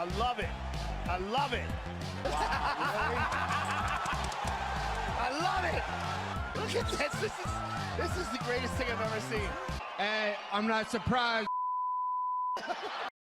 I love it. I love it. I love it. Look at this. This is the greatest thing I've ever seen. Hey, I'm not surprised.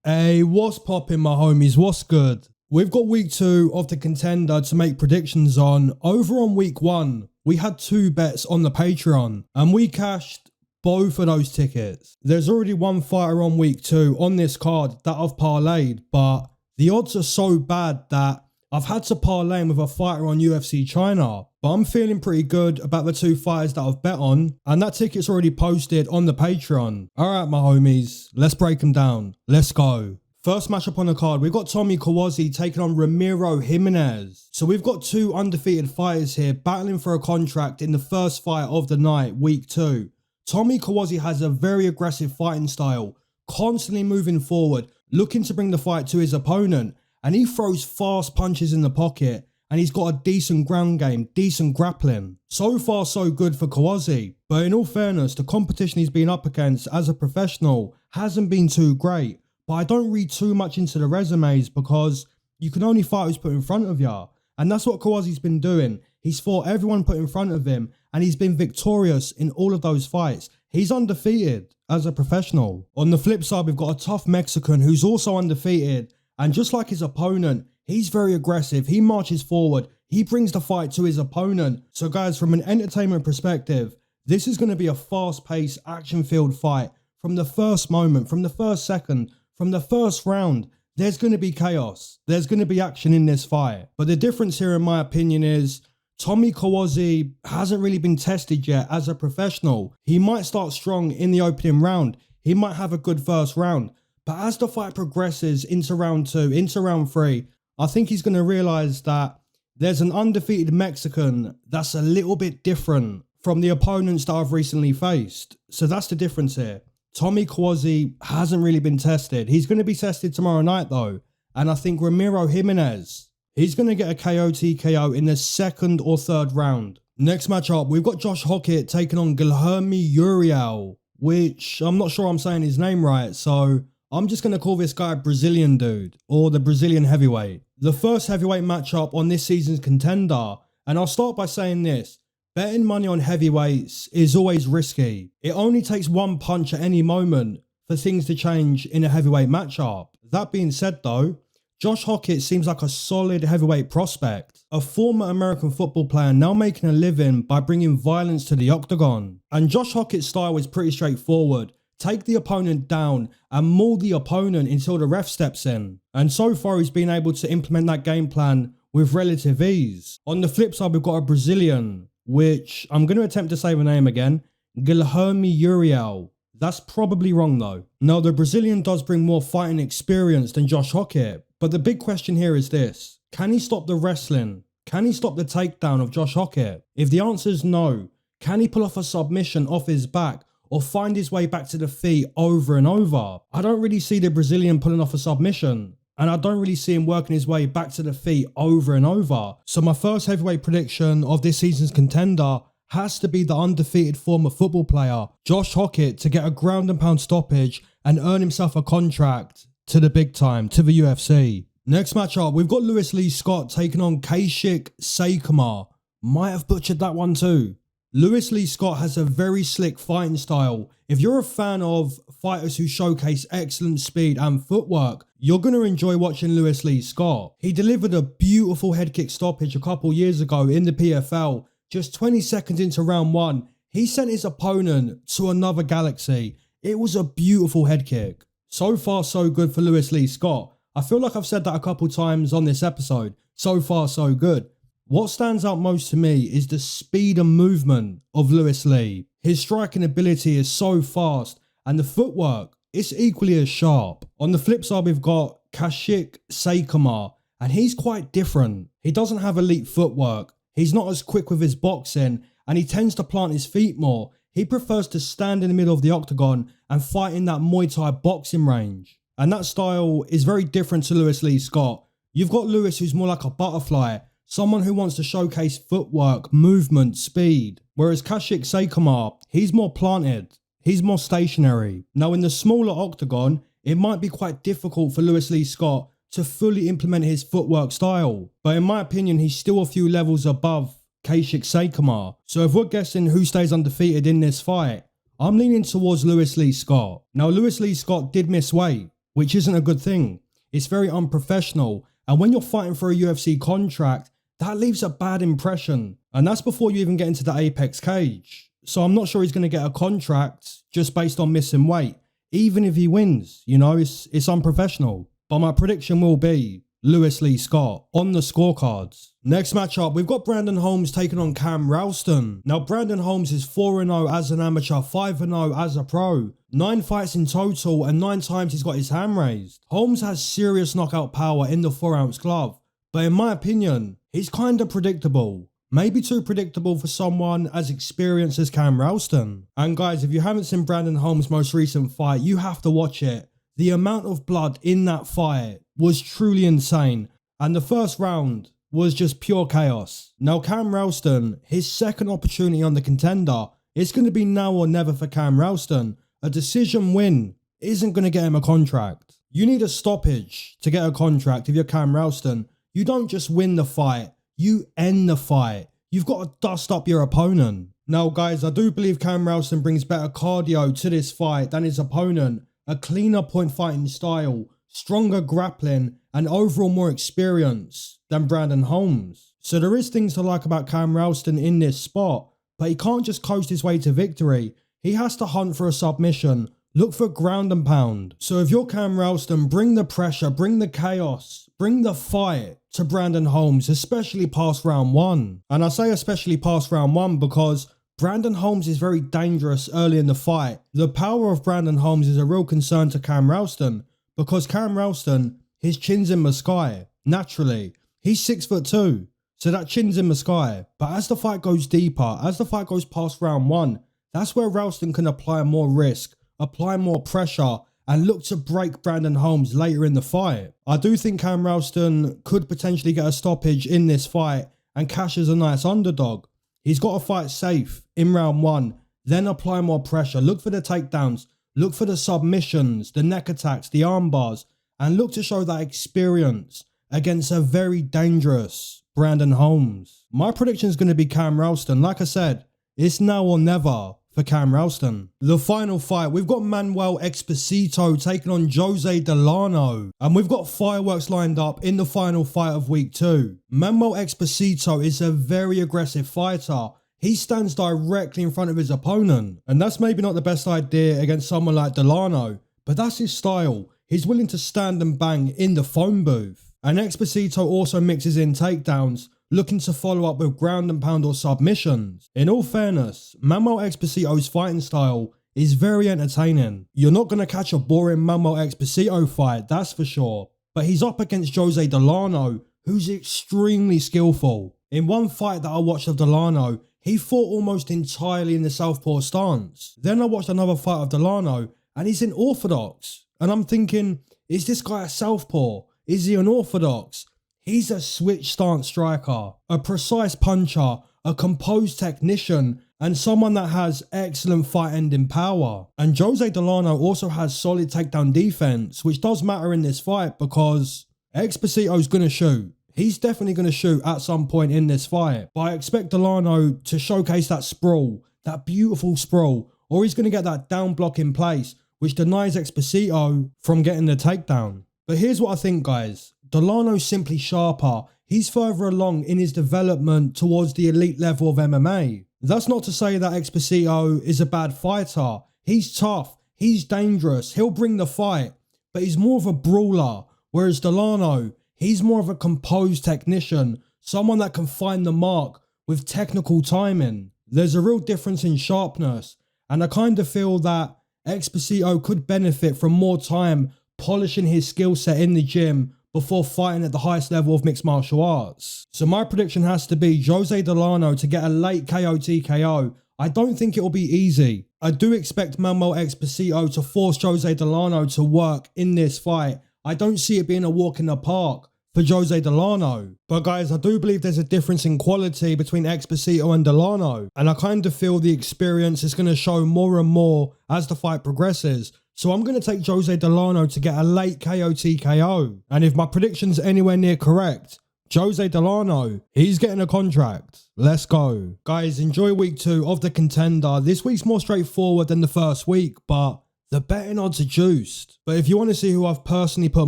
Hey, what's poppin', my homies? What's good? We've got week 2 of the Contender to make predictions on. Over on week 1, we had 2 bets on the Patreon and we cashed both of those tickets. There's already one fighter on week 2 on this card that I've parlayed, but the odds are so bad that I've had to parlay with a fighter on UFC China. But I'm feeling pretty good about the 2 fighters that I've bet on, and that ticket's already posted on the Patreon. Alright, my homies, let's break them down. Let's go. First matchup on the card, we've got Cuozzi taking on Ramiro Jiminez. So we've got 2 undefeated fighters here battling for a contract in the first fight of the night, week 2. Cuozzi has a very aggressive fighting style, constantly moving forward, looking to bring the fight to his opponent, and he throws fast punches in the pocket, and he's got a decent ground game, decent grappling. So far so good for Cuozzi, but in all fairness, the competition he's been up against as a professional hasn't been too great. But I don't read too much into the resumes because you can only fight who's put in front of you. And that's what Cuozzi's been doing. He's fought everyone put in front of him and he's been victorious in all of those fights. He's undefeated as a professional. On the flip side, we've got a tough Mexican who's also undefeated. And just like his opponent, he's very aggressive. He marches forward. He brings the fight to his opponent. So guys, from an entertainment perspective, this is going to be a fast-paced, action-filled fight. From the first moment, from the first second, from the first round, there's going to be chaos. There's going to be action in this fight. But the difference here, in my opinion, is Cuozzi hasn't really been tested yet as a professional. He might start strong in the opening round. He might have a good first round. But as the fight progresses into round 2, into round 3, I think he's going to realise that there's an undefeated Mexican that's a little bit different from the opponents that I've recently faced. So that's the difference here. Cuozzi hasn't really been tested. He's going to be tested tomorrow night though. And I think Ramiro Jiminez, he's going to get a KO TKO in the 2nd or 3rd round. Next matchup, we've got Hokit taking on Guilherme Uriel, which I'm not sure I'm saying his name right. So I'm just going to call this guy a Brazilian dude, or the Brazilian heavyweight. The first heavyweight matchup on this season's Contender. And I'll start by saying this. Betting money on heavyweights is always risky. It only takes one punch at any moment for things to change in a heavyweight matchup. That being said though, Hokit seems like a solid heavyweight prospect. A former American football player now making a living by bringing violence to the octagon. And Hokit's style is pretty straightforward. Take the opponent down and maul the opponent until the ref steps in. And so far he's been able to implement that game plan with relative ease. On the flip side, we've got a Brazilian, which I'm going to attempt to say the name again, Guilherme Uriel. That's probably wrong though. No, the Brazilian does bring more fighting experience than Hokit, but the big question here is this. Can he stop the wrestling? Can he stop the takedown of Hokit? If the answer is no, can he pull off a submission off his back or find his way back to the feet over and over? I don't really see the Brazilian pulling off a submission. And I don't really see him working his way back to the feet over and over. So my first heavyweight prediction of this season's Contender has to be the undefeated former football player, Hokit, to get a ground and pound stoppage and earn himself a contract to the big time, to the UFC. Next matchup, we've got Louis Lee Scott taking on Kaushik Saikumar. Might have butchered that one too. Louis Lee Scott has a very slick fighting style. If you're a fan of fighters who showcase excellent speed and footwork, you're going to enjoy watching Louis Lee Scott. He delivered a beautiful head kick stoppage a couple years ago in the PFL. Just 20 seconds into round 1, he sent his opponent to another galaxy. It was a beautiful head kick. So far so good for Louis Lee Scott. I feel like I've said that a couple times on this episode. So far so good. What stands out most to me is the speed and movement of Louis Lee. His striking ability is so fast and the footwork is equally as sharp. On the flip side, we've got Kaushik Saikumar, and he's quite different. He doesn't have elite footwork. He's not as quick with his boxing and he tends to plant his feet more. He prefers to stand in the middle of the octagon and fight in that Muay Thai boxing range. And that style is very different to Louis Lee Scott. You've got Louis who's more like a butterfly, someone who wants to showcase footwork, movement, speed. Whereas Kaushik Saikumar, he's more planted. He's more stationary. Now in the smaller octagon, it might be quite difficult for Louis Lee Scott to fully implement his footwork style. But in my opinion, he's still a few levels above Kaushik Saikumar. So if we're guessing who stays undefeated in this fight, I'm leaning towards Lewis Lee Scott. Now, Lewis Lee Scott did miss weight, which isn't a good thing. It's very unprofessional. And when you're fighting for a UFC contract, that leaves a bad impression. And that's before you even get into the Apex cage. So I'm not sure he's going to get a contract just based on missing weight. Even if he wins, you know, it's unprofessional. But my prediction will be Lewis Lee Scott on the scorecards. Next matchup, we've got Brandon Holmes taking on Cam Rowston. Now, Brandon Holmes is 4-0 as an amateur, 5-0 as a pro. 9 fights in total, and 9 times he's got his hand raised. Holmes has serious knockout power in the 4-ounce glove. But in my opinion, he's kind of predictable. Maybe too predictable for someone as experienced as Cam Rowston. And guys, if you haven't seen Brandon Holmes' most recent fight, you have to watch it. The amount of blood in that fight was truly insane. And the first round was just pure chaos. Now, Cam Rowston, his second opportunity on the Contender, it's going to be now or never for Cam Rowston. A decision win isn't going to get him a contract. You need a stoppage to get a contract if you're Cam Rowston. You don't just win the fight, you end the fight. You've got to dust up your opponent. Now, guys, I do believe Cam Rowston brings better cardio to this fight than his opponent. A cleaner point fighting style, stronger grappling, and overall more experience than Brandon Holmes. So there is things to like about Cam Rowston in this spot, but he can't just coast his way to victory. He has to hunt for a submission, look for ground and pound. So if you're Cam Rowston, bring the pressure, bring the chaos, bring the fight to Brandon Holmes, especially past round 1. And I say especially past round 1 because Brandon Holmes is very dangerous early in the fight. The power of Brandon Holmes is a real concern to Cam Rowston because Cam Rowston, his chin's in the sky, naturally. He's 6'2", so that chin's in the sky. But as the fight goes deeper, as the fight goes past round 1, that's where Rowston can apply more risk, apply more pressure, and look to break Brandon Holmes later in the fight. I do think Cam Rowston could potentially get a stoppage in this fight and cash as a nice underdog. He's got to fight safe in round 1, then apply more pressure. Look for the takedowns, look for the submissions, the neck attacks, the arm bars, and look to show that experience against a very dangerous Brandon Holmes. My prediction is going to be Cam Rowston. Like I said, it's now or never for Cam Rowston. The final fight, we've got Manuel Exposito taking on Jose Delano. And we've got fireworks lined up in the final fight of week 2. Manuel Exposito is a very aggressive fighter. He stands directly in front of his opponent. And that's maybe not the best idea against someone like Delano, but that's his style. He's willing to stand and bang in the phone booth. And Exposito also mixes in takedowns, looking to follow up with ground and pound or submissions. In all fairness, Manuel Exposito's fighting style is very entertaining. You're not going to catch a boring Manuel Exposito fight, that's for sure. But he's up against Jose Delano, who's extremely skillful. In one fight that I watched of Delano, he fought almost entirely in the southpaw stance. Then I watched another fight of Delano, and he's in orthodox. And I'm thinking, is this guy a southpaw? Is he an orthodox? He's a switch stance striker, a precise puncher, a composed technician, and someone that has excellent fight ending power. And Jose Delano also has solid takedown defense, which does matter in this fight because Exposito's going to shoot. He's definitely going to shoot at some point in this fight. But I expect Delano to showcase that sprawl, that beautiful sprawl, or he's going to get that down block in place, which denies Exposito from getting the takedown. But here's what I think, guys. Delano's simply sharper. He's further along in his development towards the elite level of MMA. That's not to say that Exposito is a bad fighter. He's tough. He's dangerous. He'll bring the fight. But he's more of a brawler. Whereas Delano, he's more of a composed technician. Someone that can find the mark with technical timing. There's a real difference in sharpness. And I kind of feel that Exposito could benefit from more time polishing his skill set in the gym before fighting at the highest level of mixed martial arts. So my prediction has to be Jose Delano to get a late KO TKO. I don't think it will be easy. I do expect Manuel Exposito to force Jose Delano to work in this fight. I don't see it being a walk in the park for Jose Delano. But guys, I do believe there's a difference in quality between Exposito and Delano. And I kind of feel the experience is going to show more and more as the fight progresses. So I'm going to take Jose Delano to get a late KO TKO. And if my prediction's anywhere near correct, Jose Delano, he's getting a contract. Let's go. Guys, enjoy week 2 of the Contender. This week's more straightforward than the first week, but the betting odds are juiced. But if you want to see who I've personally put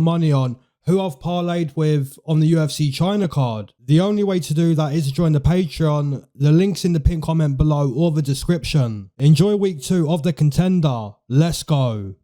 money on, who I've parlayed with on the UFC China card, the only way to do that is to join the Patreon. The link's in the pinned comment below or the description. Enjoy week 2 of the Contender. Let's go.